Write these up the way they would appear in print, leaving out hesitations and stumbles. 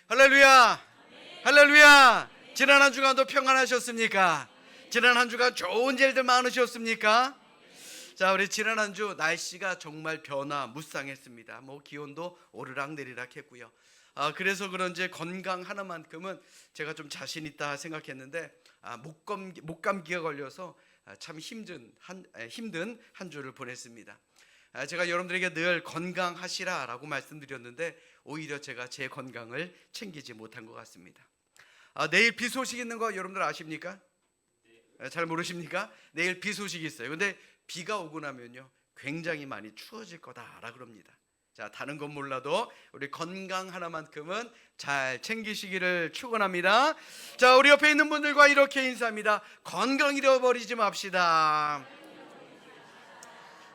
할렐루야! 할렐루야! 지난 한 주간도 평안하셨습니까? 지난 한 주간 좋은 일들 많으셨습니까? 자, 우리 지난 한 주 날씨가 정말 변화무쌍했습니다. 기온도 오르락내리락 했고요. 그래서 그런지 건강 하나만큼은 제가 좀 자신 있다 생각했는데 목감기가 걸려서 참 힘든 한 주를 보냈습니다. 제가 여러분들에게 늘 건강하시라라고 말씀드렸는데 오히려 제가 제 건강을 챙기지 못한 것 같습니다. 내일 비 소식 있는 거 여러분들 아십니까? 잘 모르십니까? 내일 비 소식이 있어요. 근데 비가 오고 나면요 굉장히 많이 추워질 거다라 그럽니다. 자, 다른 건 몰라도 우리 건강 하나만큼은 잘 챙기시기를 축원합니다. 자, 우리 옆에 있는 분들과 이렇게 인사합니다. 건강 잃어버리지 맙시다.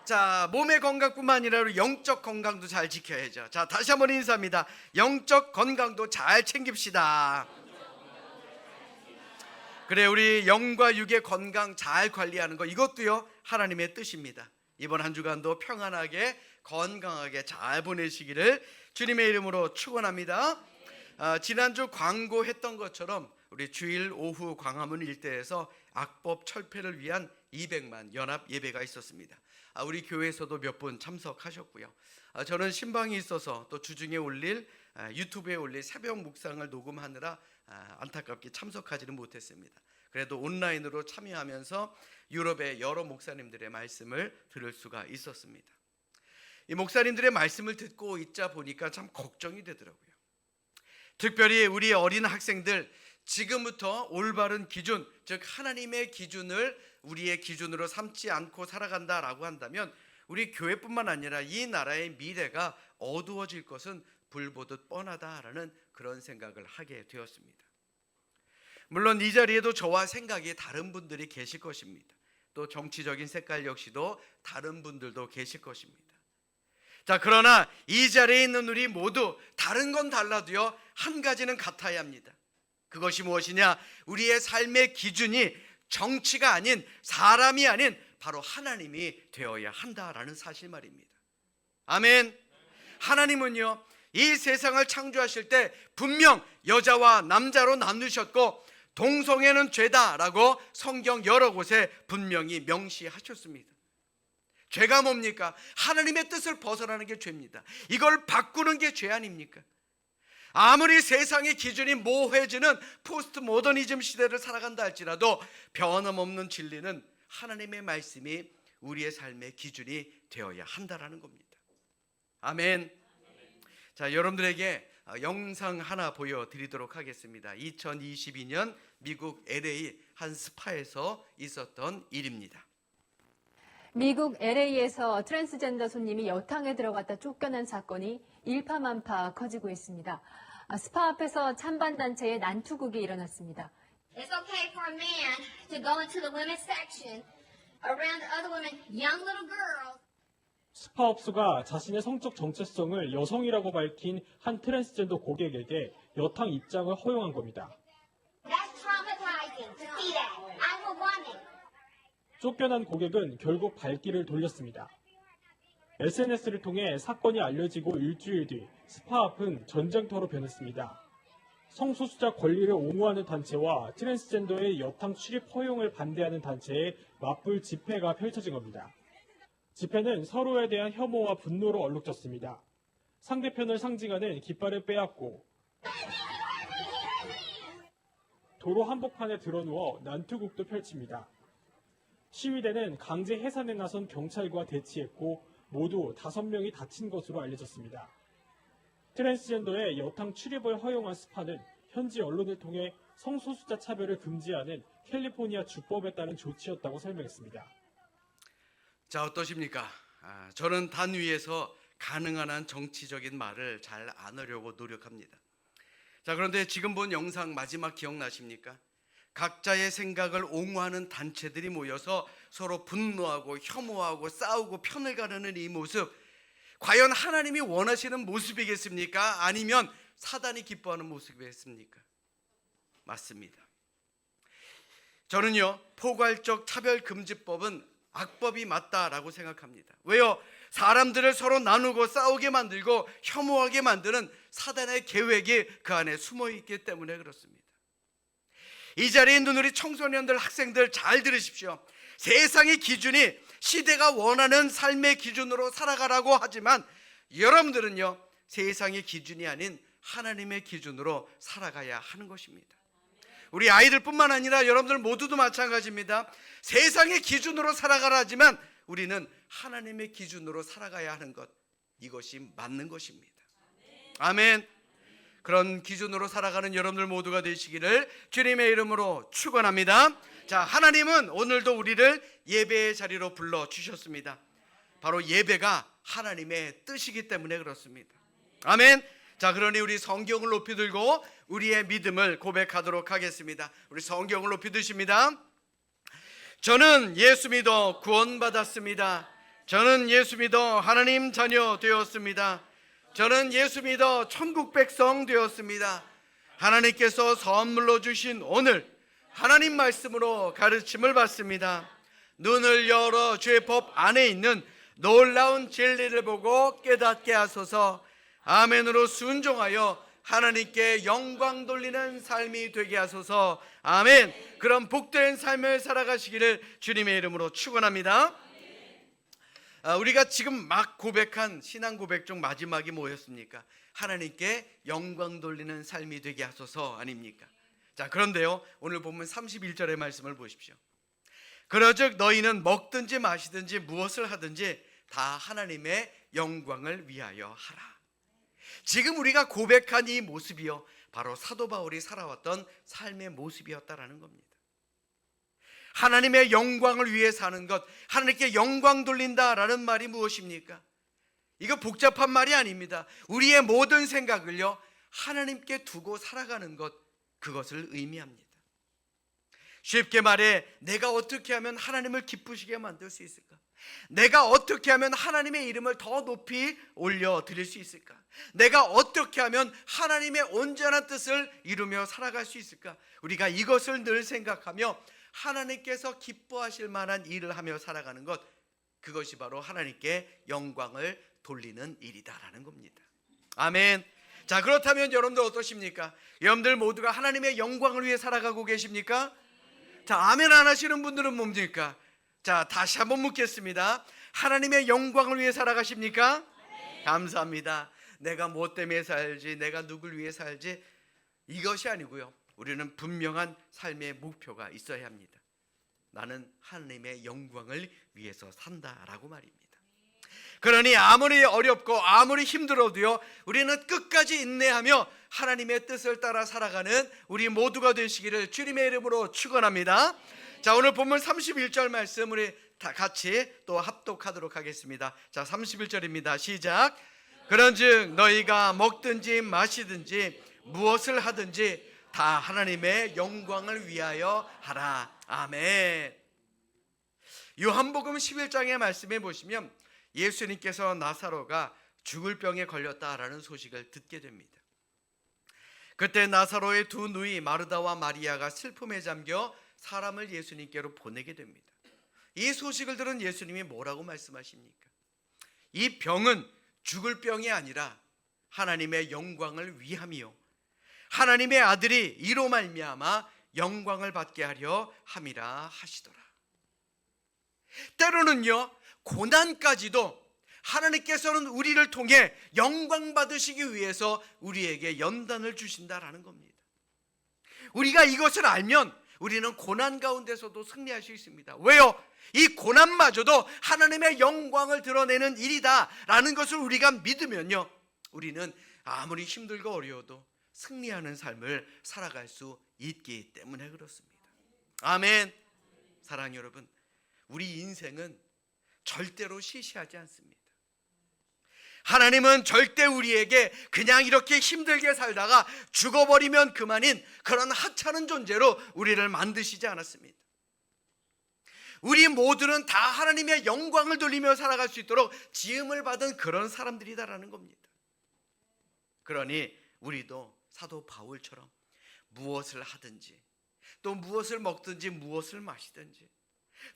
자, 몸의 건강뿐만 아니라 우리 영적 건강도 잘 지켜야죠. 자, 다시 한번 인사합니다. 영적 건강도 잘 챙깁시다. 그래, 우리 영과 육의 건강 잘 관리하는 거, 이것도요 하나님의 뜻입니다. 이번 한 주간도 평안하게 건강하게 잘 보내시기를 주님의 이름으로 축원합니다. 지난주 광고했던 것처럼 우리 주일 오후 광화문 일대에서 악법 철폐를 위한 200만 연합 예배가 있었습니다. 우리 교회에서도 몇 분 참석하셨고요. 저는 신방이 있어서 또 주중에 올릴 유튜브에 올릴 새벽 묵상을 녹음하느라 안타깝게 참석하지는 못했습니다. 그래도 온라인으로 참여하면서 유럽의 여러 목사님들의 말씀을 들을 수가 있었습니다. 이 목사님들의 말씀을 듣고 있자 보니까 참 걱정이 되더라고요. 특별히 우리 어린 학생들, 지금부터 올바른 기준, 즉 하나님의 기준을 우리의 기준으로 삼지 않고 살아간다라고 한다면 우리 교회뿐만 아니라 이 나라의 미래가 어두워질 것은 불보듯 뻔하다라는 그런 생각을 하게 되었습니다. 물론 이 자리에도 저와 생각이 다른 분들이 계실 것입니다. 또 정치적인 색깔 역시도 다른 분들도 계실 것입니다. 자, 그러나 이 자리에 있는 우리 모두 다른 건 달라도요 한 가지는 같아야 합니다. 그것이 무엇이냐? 우리의 삶의 기준이 정치가 아닌, 사람이 아닌 바로 하나님이 되어야 한다라는 사실 말입니다. 아멘. 하나님은요 이 세상을 창조하실 때 분명 여자와 남자로 나누셨고 동성애는 죄다라고 성경 여러 곳에 분명히 명시하셨습니다. 죄가 뭡니까? 하나님의 뜻을 벗어나는 게 죄입니다. 이걸 바꾸는 게 죄 아닙니까? 아무리 세상의 기준이 모호해지는 포스트 모더니즘 시대를 살아간다 할지라도 변함없는 진리는 하나님의 말씀이 우리의 삶의 기준이 되어야 한다라는 겁니다. 아멘. 자, 여러분들에게 영상 하나 보여드리도록 하겠습니다. 2022년 미국 LA 한 스파에서 있었던 일입니다. 미국 LA에서 트랜스젠더 손님이 여탕에 들어갔다 쫓겨난 사건이 일파만파 커지고 있습니다. 스파 앞에서 찬반단체의 난투극이 일어났습니다. It's okay for a man to go into the women's section around other women, young little girls. 스파업소가 자신의 성적 정체성을 여성이라고 밝힌 한 트랜스젠더 고객에게 여탕 입장을 허용한 겁니다. That's traumatizing to see that. I'm a woman. 쫓겨난 고객은 결국 발길을 돌렸습니다. SNS를 통해 사건이 알려지고 일주일 뒤 스파 앞은 전쟁터로 변했습니다. 성소수자 권리를 옹호하는 단체와 트랜스젠더의 여탕 출입 허용을 반대하는 단체의 맞불 집회가 펼쳐진 겁니다. 집회는 서로에 대한 혐오와 분노로 얼룩졌습니다. 상대편을 상징하는 깃발을 빼앗고 도로 한복판에 드러누워 난투극도 펼칩니다. 시위대는 강제 해산에 나선 경찰과 대치했고 모두 5명이 다친 것으로 알려졌습니다. 트랜스젠더의 여탕 출입을 허용한 스파는 현지 언론을 통해 성소수자 차별을 금지하는 캘리포니아 주법에 따른 조치였다고 설명했습니다. 자, 어떠십니까? 저는 단 위에서 가능한 한 정치적인 말을 잘 안 하려고 노력합니다. 자, 그런데 지금 본 영상 마지막 기억나십니까? 각자의 생각을 옹호하는 단체들이 모여서 서로 분노하고 혐오하고 싸우고 편을 가르는 이 모습, 과연 하나님이 원하시는 모습이겠습니까? 아니면 사단이 기뻐하는 모습이겠습니까? 맞습니다. 저는요 포괄적 차별금지법은 악법이 맞다라고 생각합니다. 왜요? 사람들을 서로 나누고 싸우게 만들고 혐오하게 만드는 사단의 계획이 그 안에 숨어 있기 때문에 그렇습니다. 이 자리에 있는 우리 청소년들, 학생들 잘 들으십시오. 세상의 기준이 시대가 원하는 삶의 기준으로 살아가라고 하지만 여러분들은요, 세상의 기준이 아닌 하나님의 기준으로 살아가야 하는 것입니다. 우리 아이들뿐만 아니라 여러분들 모두도 마찬가지입니다. 세상의 기준으로 살아가라 하지만 우리는 하나님의 기준으로 살아가야 하는 것, 이것이 맞는 것입니다. 아멘. 그런 기준으로 살아가는 여러분들 모두가 되시기를 주님의 이름으로 축원합니다. 자, 하나님은 오늘도 우리를 예배의 자리로 불러주셨습니다. 바로 예배가 하나님의 뜻이기 때문에 그렇습니다. 아멘. 자, 그러니 우리 성경을 높이 들고 우리의 믿음을 고백하도록 하겠습니다. 우리 성경을 높이 드십니다. 저는 예수 믿어 구원받았습니다. 저는 예수 믿어 하나님 자녀 되었습니다. 저는 예수 믿어 천국 백성 되었습니다. 하나님께서 선물로 주신 오늘 하나님 말씀으로 가르침을 받습니다. 눈을 열어 주의 법 안에 있는 놀라운 진리를 보고 깨닫게 하소서. 아멘으로 순종하여 하나님께 영광 돌리는 삶이 되게 하소서. 아멘. 그런 복된 삶을 살아가시기를 주님의 이름으로 축원합니다. 우리가 지금 막 고백한 신앙 고백 중 마지막이 뭐였습니까? 하나님께 영광 돌리는 삶이 되게 하소서 아닙니까? 자, 그런데요, 오늘 보면 31절의 말씀을 보십시오. 그러즉 너희는 먹든지 마시든지 무엇을 하든지 다 하나님의 영광을 위하여 하라. 지금 우리가 고백한 이 모습이요, 바로 사도 바울이 살아왔던 삶의 모습이었다라는 겁니다. 하나님의 영광을 위해 사는 것, 하나님께 영광 돌린다라는 말이 무엇입니까? 이거 복잡한 말이 아닙니다. 우리의 모든 생각을요, 하나님께 두고 살아가는 것, 그것을 의미합니다. 쉽게 말해, 내가 어떻게 하면 하나님을 기쁘시게 만들 수 있을까? 내가 어떻게 하면 하나님의 이름을 더 높이 올려드릴 수 있을까? 내가 어떻게 하면 하나님의 온전한 뜻을 이루며 살아갈 수 있을까? 우리가 이것을 늘 생각하며 하나님께서 기뻐하실 만한 일을 하며 살아가는 것, 그것이 바로 하나님께 영광을 돌리는 일이다라는 겁니다. 아멘. 자, 그렇다면 여러분들 어떠십니까? 여러분들 모두가 하나님의 영광을 위해 살아가고 계십니까? 자, 아멘 안 하시는 분들은 뭡니까? 자, 다시 한번 묻겠습니다. 하나님의 영광을 위해 살아가십니까? 감사합니다. 내가 뭐 때문에 살지, 내가 누굴 위해 살지, 이것이 아니고요, 우리는 분명한 삶의 목표가 있어야 합니다. 나는 하나님의 영광을 위해서 산다라고 말입니다. 그러니 아무리 어렵고 아무리 힘들어도요, 우리는 끝까지 인내하며 하나님의 뜻을 따라 살아가는 우리 모두가 되시기를 주님의 이름으로 축원합니다. 자, 오늘 본문 31절 말씀 우리 다 같이 또 합독하도록 하겠습니다. 자, 31절입니다. 시작. 그런즉 너희가 먹든지 마시든지 무엇을 하든지 다 하나님의 영광을 위하여 하라. 아멘. 요한복음 11장의 말씀에 보시면 예수님께서 나사로가 죽을 병에 걸렸다라는 소식을 듣게 됩니다. 그때 나사로의 두 누이 마르다와 마리아가 슬픔에 잠겨 사람을 예수님께로 보내게 됩니다. 이 소식을 들은 예수님이 뭐라고 말씀하십니까? 이 병은 죽을 병이 아니라 하나님의 영광을 위함이요, 하나님의 아들이 이로 말미암아 영광을 받게 하려 함이라 하시더라. 때로는요, 고난까지도 하나님께서는 우리를 통해 영광 받으시기 위해서 우리에게 연단을 주신다라는 겁니다. 우리가 이것을 알면 우리는 고난 가운데서도 승리할 수 있습니다. 왜요? 이 고난마저도 하나님의 영광을 드러내는 일이다라는 것을 우리가 믿으면요, 우리는 아무리 힘들고 어려워도 승리하는 삶을 살아갈 수 있기 때문에 그렇습니다. 아멘. 사랑하는 여러분, 우리 인생은 절대로 시시하지 않습니다. 하나님은 절대 우리에게 그냥 이렇게 힘들게 살다가 죽어버리면 그만인 그런 하찮은 존재로 우리를 만드시지 않았습니다. 우리 모두는 다 하나님의 영광을 돌리며 살아갈 수 있도록 지음을 받은 그런 사람들이다라는 겁니다. 그러니 우리도 사도 바울처럼 무엇을 하든지 또 무엇을 먹든지 무엇을 마시든지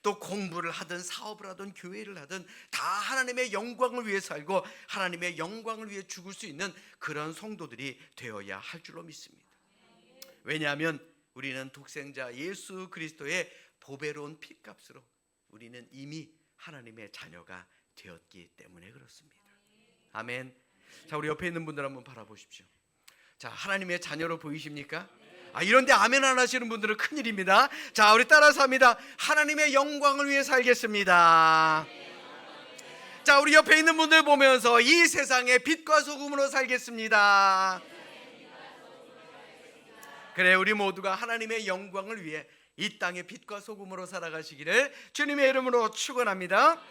또 공부를 하든 사업을 하든 교회를 하든 다 하나님의 영광을 위해 살고 하나님의 영광을 위해 죽을 수 있는 그런 성도들이 되어야 할 줄로 믿습니다. 왜냐하면 우리는 독생자 예수 그리스도의 보배로운 피값으로 우리는 이미 하나님의 자녀가 되었기 때문에 그렇습니다. 아멘. 자, 우리 옆에 있는 분들 한번 바라보십시오. 자, 하나님의 자녀로 보이십니까? 이런데 아멘 안 하시는 분들은 큰일입니다. 자, 우리 따라서 합니다. 하나님의 영광을 위해 살겠습니다. 자, 우리 옆에 있는 분들 보면서 이 세상의 빛과 소금으로 살겠습니다. 그래, 우리 모두가 하나님의 영광을 위해 이 땅의 빛과 소금으로 살아가시기를 주님의 이름으로 축원합니다.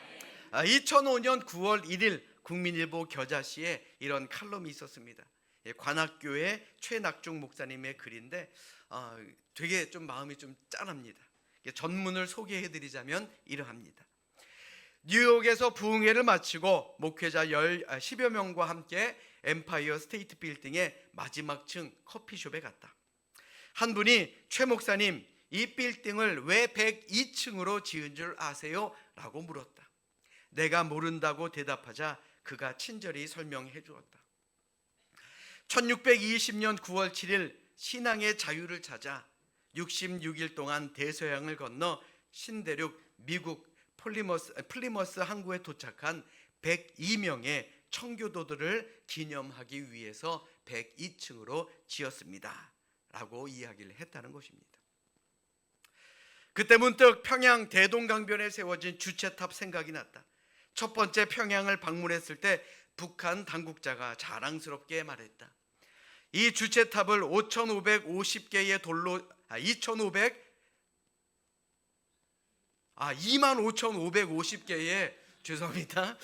2005년 9월 1일 국민일보 겨자시에 이런 칼럼이 있었습니다. 관악교회 최낙중 목사님의 글인데 되게 좀 마음이 좀 짠합니다. 전문을 소개해드리자면 이러합니다. 뉴욕에서 부흥회를 마치고 목회자 10여 명과 함께 엠파이어 스테이트 빌딩의 마지막 층 커피숍에 갔다. 한 분이 최 목사님, 이 빌딩을 왜 102층으로 지은 줄 아세요? 라고 물었다. 내가 모른다고 대답하자 그가 친절히 설명해 주었다. 1620년 9월 7일 신앙의 자유를 찾아 66일 동안 대서양을 건너 신대륙 미국 플리머스 항구에 도착한 102명의 청교도들을 기념하기 위해서 102층으로 지었습니다. 라고 이야기를 했다는 것입니다. 그때 문득 평양 대동강변에 세워진 주체탑 생각이 났다. 첫 번째 평양을 방문했을 때 북한 당국자가 자랑스럽게 말했다. 이 주체탑을 2,550개의 돌로 25,550개의 죄송합니다.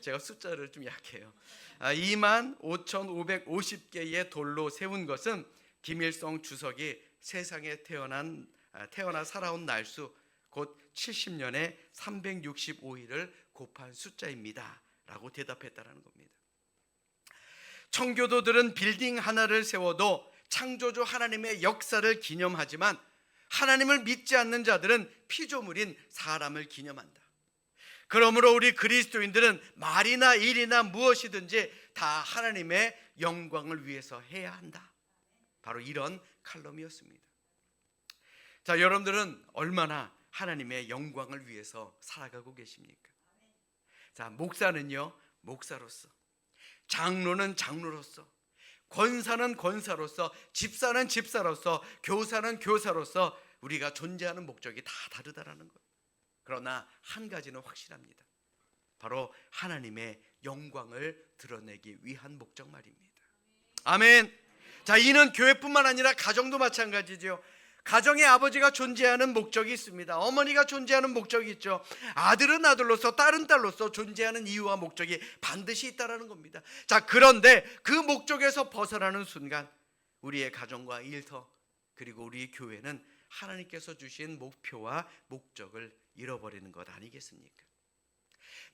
제가 숫자를 좀 약해요. 25,550개의 돌로 세운 것은 김일성 주석이 세상에 태어나 살아온 날수 곧 70년에 365일을 곱한 숫자입니다. 라고 대답했다는 겁니다. 청교도들은 빌딩 하나를 세워도 창조주 하나님의 역사를 기념하지만 하나님을 믿지 않는 자들은 피조물인 사람을 기념한다. 그러므로 우리 그리스도인들은 말이나 일이나 무엇이든지 다 하나님의 영광을 위해서 해야 한다. 바로 이런 칼럼이었습니다. 자, 여러분들은 얼마나 하나님의 영광을 위해서 살아가고 계십니까? 자, 목사는요, 목사로서, 장로는 장로로서, 권사는 권사로서, 집사는 집사로서, 교사는 교사로서 우리가 존재하는 목적이 다 다르다라는 거예요. 그러나 한 가지는 확실합니다. 바로 하나님의 영광을 드러내기 위한 목적 말입니다. 아멘. 자, 이는 교회뿐만 아니라 가정도 마찬가지죠. 가정의 아버지가 존재하는 목적이 있습니다. 어머니가 존재하는 목적이 있죠. 아들은 아들로서, 딸은 딸로서 존재하는 이유와 목적이 반드시 있다라는 겁니다. 자, 그런데 그 목적에서 벗어나는 순간 우리의 가정과 일터 그리고 우리의 교회는 하나님께서 주신 목표와 목적을 잃어버리는 것 아니겠습니까?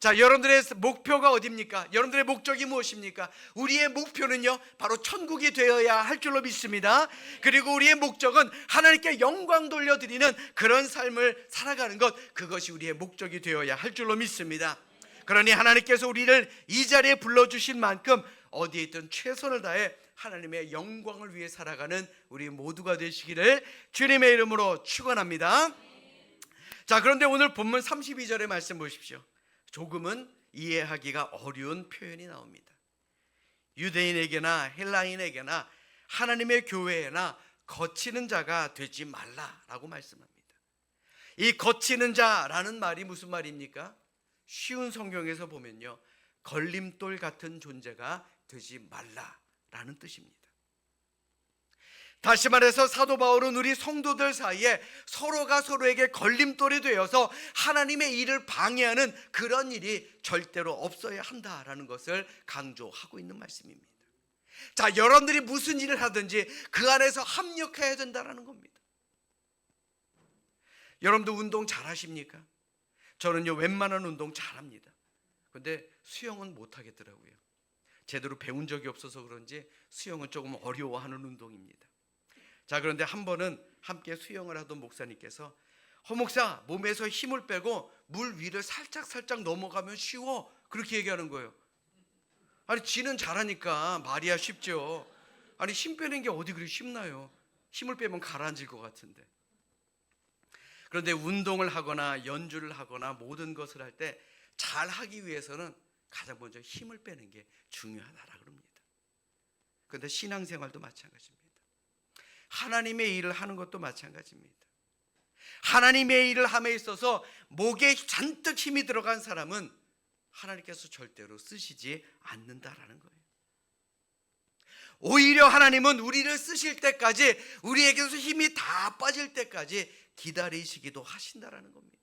자, 여러분들의 목표가 어디입니까? 여러분들의 목적이 무엇입니까? 우리의 목표는요, 바로 천국이 되어야 할 줄로 믿습니다. 그리고 우리의 목적은 하나님께 영광 돌려드리는 그런 삶을 살아가는 것, 그것이 우리의 목적이 되어야 할 줄로 믿습니다. 그러니 하나님께서 우리를 이 자리에 불러주신 만큼 어디에 있든 최선을 다해 하나님의 영광을 위해 살아가는 우리 모두가 되시기를 주님의 이름으로 축원합니다. 자, 그런데 오늘 본문 32절의 말씀 보십시오. 조금은 이해하기가 어려운 표현이 나옵니다. 유대인에게나 헬라인에게나 하나님의 교회에나 거치는 자가 되지 말라라고 말씀합니다. 이 거치는 자라는 말이 무슨 말입니까? 쉬운 성경에서 보면요, 걸림돌 같은 존재가 되지 말라라는 뜻입니다. 다시 말해서 사도 바울은 우리 성도들 사이에 서로가 서로에게 걸림돌이 되어서 하나님의 일을 방해하는 그런 일이 절대로 없어야 한다라는 것을 강조하고 있는 말씀입니다. 자, 여러분들이 무슨 일을 하든지 그 안에서 합력해야 된다는 겁니다. 여러분도 운동 잘하십니까? 저는요, 웬만한 운동 잘합니다. 근데 수영은 못하겠더라고요. 제대로 배운 적이 없어서 그런지 수영은 조금 어려워하는 운동입니다. 자, 그런데 한 번은 함께 수영을 하던 목사님께서 허목사, 몸에서 힘을 빼고 물 위를 살짝 넘어가면 쉬워. 그렇게 얘기하는 거예요. 아니, 지는 잘하니까 말이야 쉽죠. 아니, 힘 빼는 게 어디 그리 쉽나요? 힘을 빼면 가라앉을 것 같은데. 그런데 운동을 하거나 연주를 하거나 모든 것을 할 때 잘하기 위해서는 가장 먼저 힘을 빼는 게 중요하다라고 그럽니다. 그런데 신앙생활도 마찬가지입니다. 하나님의 일을 하는 것도 마찬가지입니다. 하나님의 일을 함에 있어서 목에 잔뜩 힘이 들어간 사람은 하나님께서 절대로 쓰시지 않는다라는 거예요. 오히려 하나님은 우리를 쓰실 때까지, 우리에게서 힘이 다 빠질 때까지 기다리시기도 하신다라는 겁니다.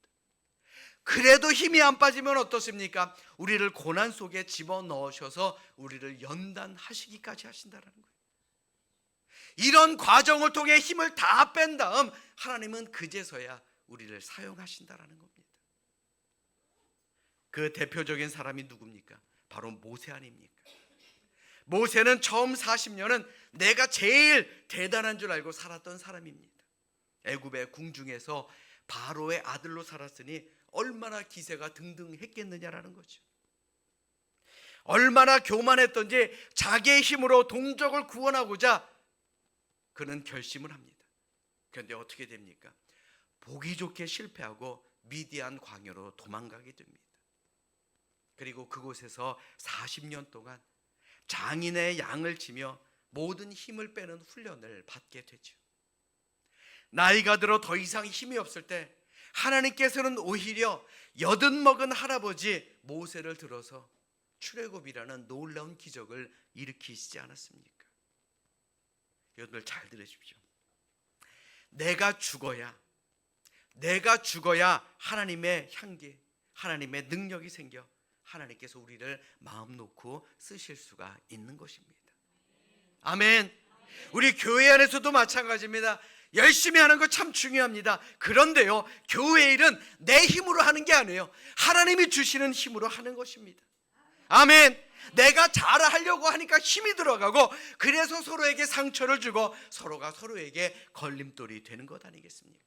그래도 힘이 안 빠지면 어떻습니까? 우리를 고난 속에 집어넣으셔서 우리를 연단하시기까지 하신다라는 거예요. 이런 과정을 통해 힘을 다 뺀 다음 하나님은 그제서야 우리를 사용하신다라는 겁니다. 그 대표적인 사람이 누굽니까? 바로 모세 아닙니까? 모세는 처음 40년은 내가 제일 대단한 줄 알고 살았던 사람입니다. 애굽의 궁중에서 바로의 아들로 살았으니 얼마나 기세가 등등했겠느냐라는 거죠. 얼마나 교만했던지 자기의 힘으로 동족을 구원하고자 그는 결심을 합니다. 그런데 어떻게 됩니까? 보기 좋게 실패하고 미디안 광야로 도망가게 됩니다. 그리고 그곳에서 40년 동안 장인의 양을 치며 모든 힘을 빼는 훈련을 받게 되죠. 나이가 들어 더 이상 힘이 없을 때 하나님께서는 오히려 80먹은 할아버지 모세를 들어서 출애굽이라는 놀라운 기적을 일으키시지 않았습니까? 여러분들 잘 들으십시오. 내가 죽어야 하나님의 향기, 하나님의 능력이 생겨 하나님께서 우리를 마음 놓고 쓰실 수가 있는 것입니다. 아멘. 우리 교회 안에서도 마찬가지입니다. 열심히 하는 거 참 중요합니다. 그런데요, 교회 일은 내 힘으로 하는 게 아니에요. 하나님이 주시는 힘으로 하는 것입니다. 아멘. 내가 잘하려고 하니까 힘이 들어가고, 그래서 서로에게 상처를 주고 서로가 서로에게 걸림돌이 되는 것 아니겠습니까?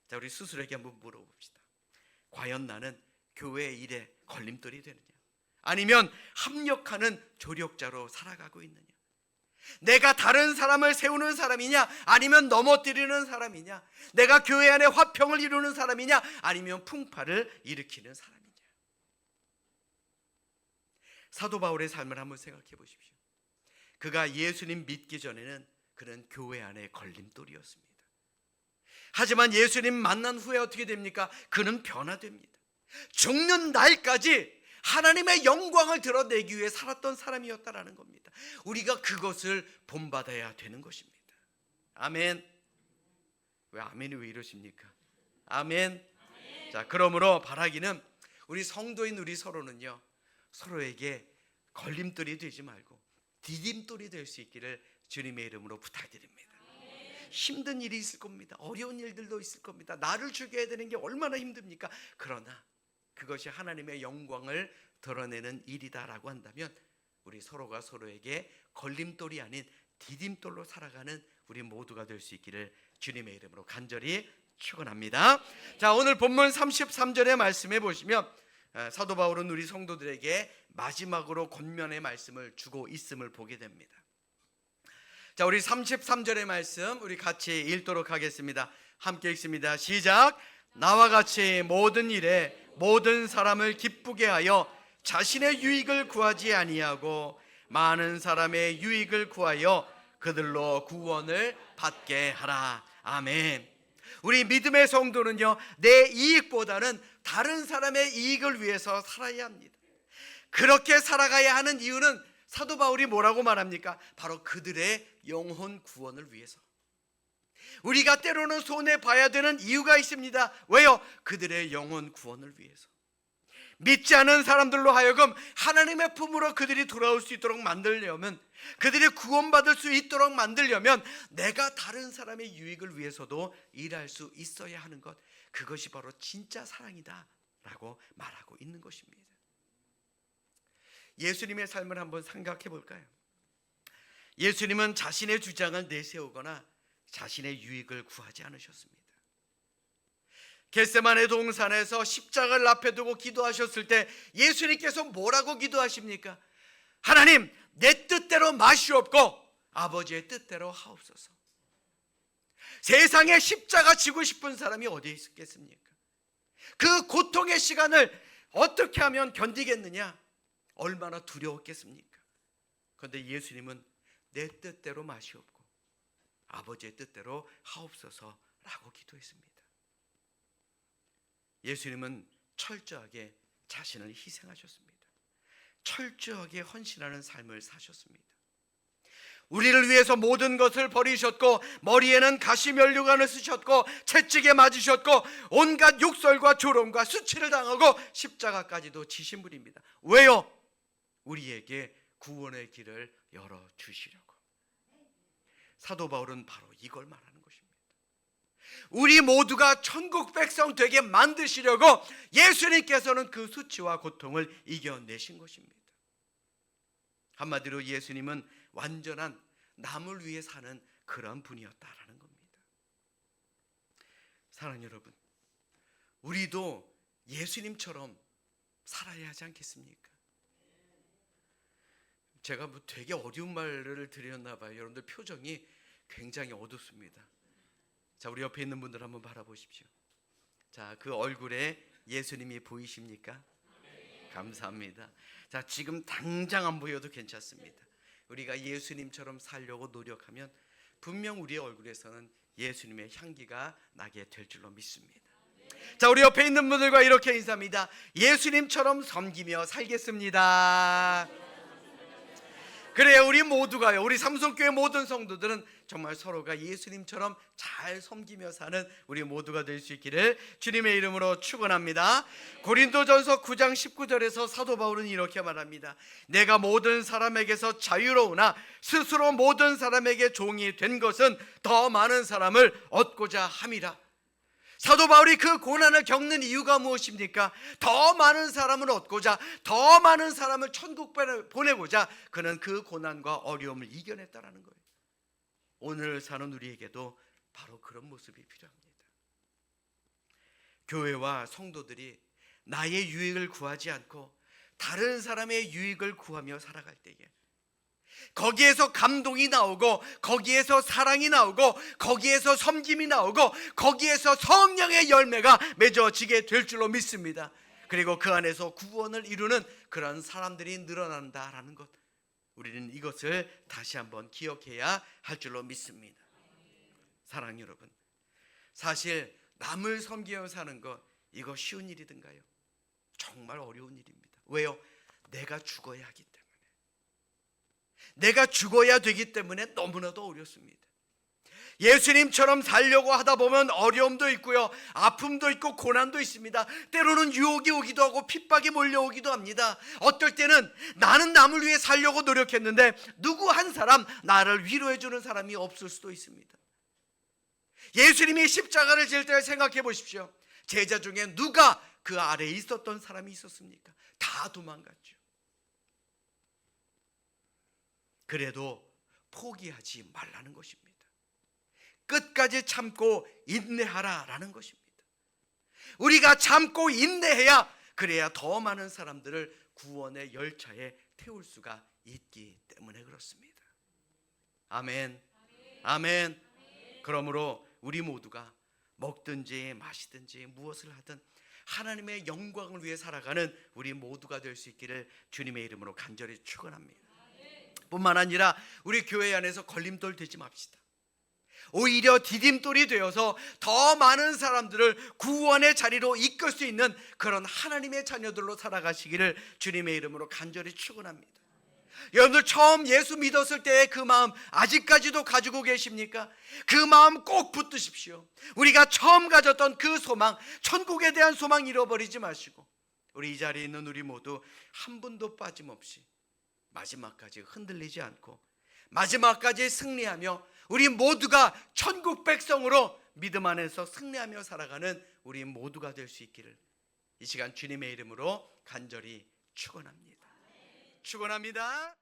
자, 우리 스스로에게 한번 물어봅시다. 과연 나는 교회 일에 걸림돌이 되느냐? 아니면 합력하는 조력자로 살아가고 있느냐? 내가 다른 사람을 세우는 사람이냐? 아니면 넘어뜨리는 사람이냐? 내가 교회 안에 화평을 이루는 사람이냐? 아니면 풍파를 일으키는 사람이냐? 사도 바울의 삶을 한번 생각해 보십시오. 그가 예수님 믿기 전에는 그는 교회 안에 걸림돌이었습니다. 하지만 예수님 만난 후에 어떻게 됩니까? 그는 변화됩니다. 죽는 날까지 하나님의 영광을 드러내기 위해 살았던 사람이었다라는 겁니다. 우리가 그것을 본받아야 되는 것입니다. 아멘. 왜 아멘이 왜 이러십니까? 아멘. 자, 그러므로 바라기는 우리 성도인 우리 서로는요, 서로에게 걸림돌이 되지 말고 디딤돌이 될 수 있기를 주님의 이름으로 부탁드립니다. 힘든 일이 있을 겁니다. 어려운 일들도 있을 겁니다. 나를 죽여야 되는 게 얼마나 힘듭니까? 그러나 그것이 하나님의 영광을 드러내는 일이다라고 한다면 우리 서로가 서로에게 걸림돌이 아닌 디딤돌로 살아가는 우리 모두가 될 수 있기를 주님의 이름으로 간절히 축원합니다. 자, 오늘 본문 33절의 말씀에 보시면 사도 바울은 우리 성도들에게 마지막으로 권면의 말씀을 주고 있음을 보게 됩니다. 자, 우리 33절의 말씀 우리 같이 읽도록 하겠습니다. 함께 읽습니다. 시작. 나와 같이 모든 일에 모든 사람을 기쁘게 하여 자신의 유익을 구하지 아니하고 많은 사람의 유익을 구하여 그들로 구원을 받게 하라. 아멘. 우리 믿음의 성도는요, 내 이익보다는 다른 사람의 이익을 위해서 살아야 합니다. 그렇게 살아가야 하는 이유는 사도 바울이 뭐라고 말합니까? 바로 그들의 영혼 구원을 위해서. 우리가 때로는 손해봐야 되는 이유가 있습니다. 왜요? 그들의 영혼 구원을 위해서. 믿지 않은 사람들로 하여금 하나님의 품으로 그들이 돌아올 수 있도록 만들려면, 그들이 구원받을 수 있도록 만들려면 내가 다른 사람의 유익을 위해서도 일할 수 있어야 하는 것, 그것이 바로 진짜 사랑이다 라고 말하고 있는 것입니다. 예수님의 삶을 한번 생각해 볼까요? 예수님은 자신의 주장을 내세우거나 자신의 유익을 구하지 않으셨습니다. 겟세마네 동산에서 십자가를 앞에 두고 기도하셨을 때 예수님께서 뭐라고 기도하십니까? 하나님, 내 뜻대로 마시옵고 아버지의 뜻대로 하옵소서. 세상에 십자가 지고 싶은 사람이 어디에 있겠습니까? 그 고통의 시간을 어떻게 하면 견디겠느냐? 얼마나 두려웠겠습니까? 그런데 예수님은 내 뜻대로 마시옵고 아버지의 뜻대로 하옵소서라고 기도했습니다. 예수님은 철저하게 자신을 희생하셨습니다. 철저하게 헌신하는 삶을 사셨습니다. 우리를 위해서 모든 것을 버리셨고 머리에는 가시면류관을 쓰셨고 채찍에 맞으셨고 온갖 욕설과 조롱과 수치를 당하고 십자가까지도 지신 분입니다. 왜요? 우리에게 구원의 길을 열어주시려고. 사도 바울은 바로 이걸 말하는 것입니다. 우리 모두가 천국 백성 되게 만드시려고 예수님께서는 그 수치와 고통을 이겨내신 것입니다. 한마디로 예수님은 완전한 남을 위해 사는 그런 분이었다라는 겁니다. 사랑하는 여러분, 우리도 예수님처럼 살아야 하지 않겠습니까? 제가 뭐 되게 어려운 말을 드렸나 봐요. 여러분들 표정이 굉장히 어둡습니다. 자, 우리 옆에 있는 분들 한번 바라보십시오. 자, 그 얼굴에 예수님이 보이십니까? 감사합니다. 자, 지금 당장 안 보여도 괜찮습니다. 우리가 예수님처럼 살려고 노력하면 분명 우리의 얼굴에서는 예수님의 향기가 나게 될 줄로 믿습니다. 자, 우리 옆에 있는 분들과 이렇게 인사합니다. 예수님처럼 섬기며 살겠습니다. 그래요, 우리 모두가요, 우리 삼성교회 모든 성도들은 정말 서로가 예수님처럼 잘 섬기며 사는 우리 모두가 될 수 있기를 주님의 이름으로 축원합니다. 고린도전서 9장 19절에서 사도 바울은 이렇게 말합니다. 내가 모든 사람에게서 자유로우나 스스로 모든 사람에게 종이 된 것은 더 많은 사람을 얻고자 함이라. 사도 바울이 그 고난을 겪는 이유가 무엇입니까? 더 많은 사람을 얻고자, 더 많은 사람을 천국 보내고자 그는 그 고난과 어려움을 이겨냈다라는 거예요. 오늘 사는 우리에게도 바로 그런 모습이 필요합니다. 교회와 성도들이 나의 유익을 구하지 않고 다른 사람의 유익을 구하며 살아갈 때에 거기에서 감동이 나오고 거기에서 사랑이 나오고 거기에서 섬김이 나오고 거기에서 성령의 열매가 맺어지게 될 줄로 믿습니다. 그리고 그 안에서 구원을 이루는 그런 사람들이 늘어난다라는 것, 우리는 이것을 다시 한번 기억해야 할 줄로 믿습니다. 사랑하는 여러분, 사실 남을 섬기며 사는 것, 이거 쉬운 일이든가요? 정말 어려운 일입니다. 왜요? 내가 죽어야 하기 때문에, 내가 죽어야 되기 때문에 너무나도 어렵습니다. 예수님처럼 살려고 하다 보면 어려움도 있고요, 아픔도 있고 고난도 있습니다. 때로는 유혹이 오기도 하고 핍박이 몰려오기도 합니다. 어떨 때는 나는 남을 위해 살려고 노력했는데 누구 한 사람 나를 위로해 주는 사람이 없을 수도 있습니다. 예수님이 십자가를 질 때 생각해 보십시오. 제자 중에 누가 그 아래에 있었던 사람이 있었습니까? 다 도망갔죠. 그래도 포기하지 말라는 것입니다. 끝까지 참고 인내하라라는 것입니다. 우리가 참고 인내해야, 그래야 더 많은 사람들을 구원의 열차에 태울 수가 있기 때문에 그렇습니다. 아멘. 아멘. 그러므로 우리 모두가 먹든지 마시든지 무엇을 하든 하나님의 영광을 위해 살아가는 우리 모두가 될 수 있기를 주님의 이름으로 간절히 축원합니다. 뿐만 아니라 우리 교회 안에서 걸림돌 되지 맙시다. 오히려 디딤돌이 되어서 더 많은 사람들을 구원의 자리로 이끌 수 있는 그런 하나님의 자녀들로 살아가시기를 주님의 이름으로 간절히 축원합니다. 여러분들 처음 예수 믿었을 때의 그 마음 아직까지도 가지고 계십니까? 그 마음 꼭 붙드십시오. 우리가 처음 가졌던 그 소망, 천국에 대한 소망 잃어버리지 마시고, 우리 이 자리에 있는 우리 모두 한 분도 빠짐없이 마지막까지 흔들리지 않고 마지막까지 승리하며 우리 모두가 천국 백성으로 믿음 안에서 승리하며 살아가는 우리 모두가 될 수 있기를 이 시간 주님의 이름으로 간절히 축원합니다. 축원합니다.